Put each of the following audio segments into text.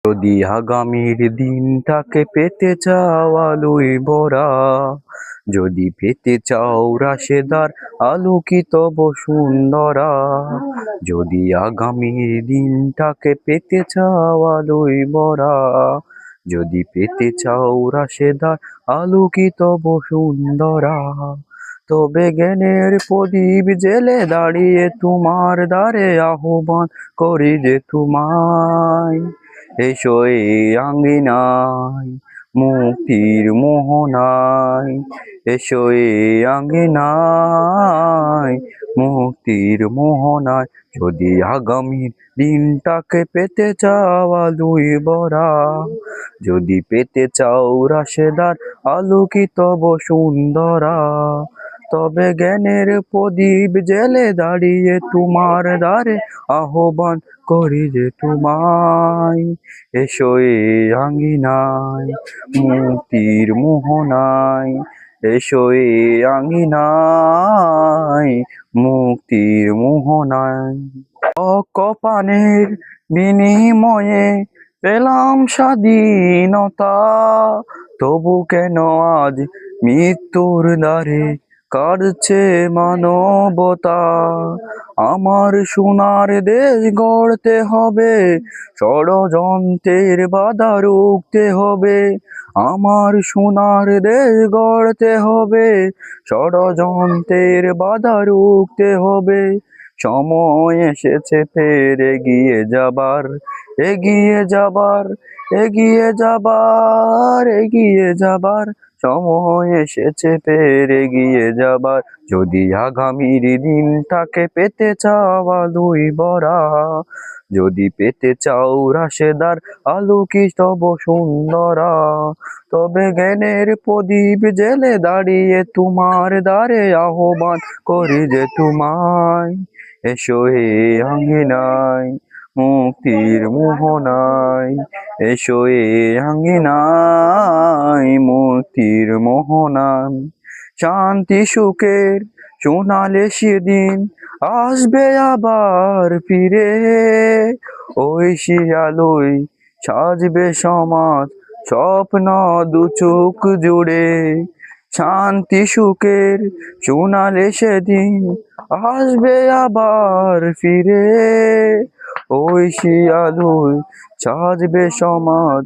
যদি আগামীর দিনটাকে পেতে চাও আলোয় ভরা, যদি পেতে চাও রাশেদার আলোকিত বসুন্ধরা, যদি আগামীর দিনটাকে পেতে চাও আলোয় ভরা, যদি পেতে চাও রাশেদার আলোকিত বসুন্ধরা, তবে জ্ঞানের প্রদীপ জেলে দাঁড়িয়ে তোমার দ্বারে আহ্বান করি যে তোমায়, এসো এই আঙ্গিনায় মুক্তির মোহনায়, এসো এই আঙ্গিনায় মুক্তির মোহনায়। যদি আগামীর দিনটাকে পেতে চাও আলোয় ভরা, যদি পেতে চাও রাশেদার আলোকিত বসুন্ধরা, তবে জ্ঞানের প্রদীপ জেলে দাঁড়িয়ে তোমার দ্বারে আহ্বান করি যে তোমায়, এসো এই আঙ্গিনায় মুক্তির মোহনায়, এসো এই আঙ্গিনায় মুক্তির মোহনায়। অকপানের বিনিময়ে পেলাম স্বাধীনতা, তবু কেন আজ মৃত্যুর দ্বারে কাঁদছে মানবতা। আমার সোনার দেশ গড়তে হবে, ষড়যন্ত্রের বাধা রুখতে হবে। আমার সোনার দেশ গড়তে হবে, ষড়যন্ত্রের বাধা রুখতে হবে। সময় এসেছে ফের এগিয়ে যাবার, এগিয়ে যাবার, এগিয়ে যাবার, এগিয়ে যাবার। সময় এসেছে ফের এগিয়ে যাবার। যদি আগামীর দিনটাকে পেতে চাও আলোয় ভরা, যদি পেতে চাও রাশেদার আলোকিত বসুন্ধরা, তবে জ্ঞানের প্রদীপ জেলে দাঁড়িয়ে তোমার দ্বারে আহ্বান করি যে তোমায়, এসো হে আঙ্গিনায় মুক্তির মোহনায়, এসো এ আঙ্গিনায় মুক্তির মোহনায়। শান্তি সুখের সোনালে সেদিন আসবে আবার ফিরে, ঐশী আলোয় সাজবে সমাজ স্বপ্ন দু চোখ জুড়ে। শান্তি সুখের সোনালে সেদিন আসবে আবার ফিরে, ঐশী আলোয় সাজবে সমাজ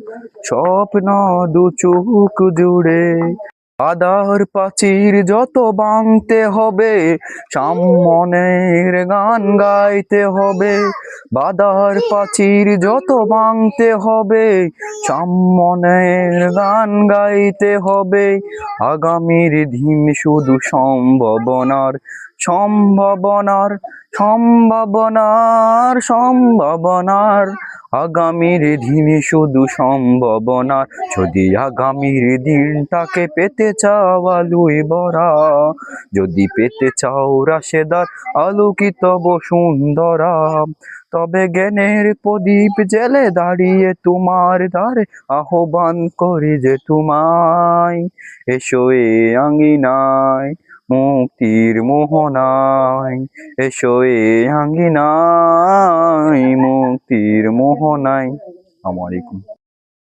স্বপ্ন দু চোখ জুড়ে। বাধার প্রাচীর যত ভাঙতে হবে, সামনের গান গাইতে হবে। বাধার প্রাচীর যত ভাঙতে হবে, সামনের গান গাইতে হবে। আগামীর দিন শুধু সম্ভাবনার, সম্ভাবনার, সম্ভাবনার, সম্ভাবনার। আগামীর দিন শুধু সম্ভাবনার। যদি আগামীর দিনটাকে পেতে চাও আলোয় ভরা, যদি পেতে চাও রাশেদার আলোকিত বসুন্ধরা, তবে জ্ঞানের প্রদীপ জেলে দাঁড়িয়ে তোমার দ্বারে আহ্বান করি যে তোমায়, এসো এ আঙ্গিনায় মুক্তির মোহনায়, এসো এ আঙ্গিনায় মুক্তির মোহনায়। আসসালামু আলাইকুম।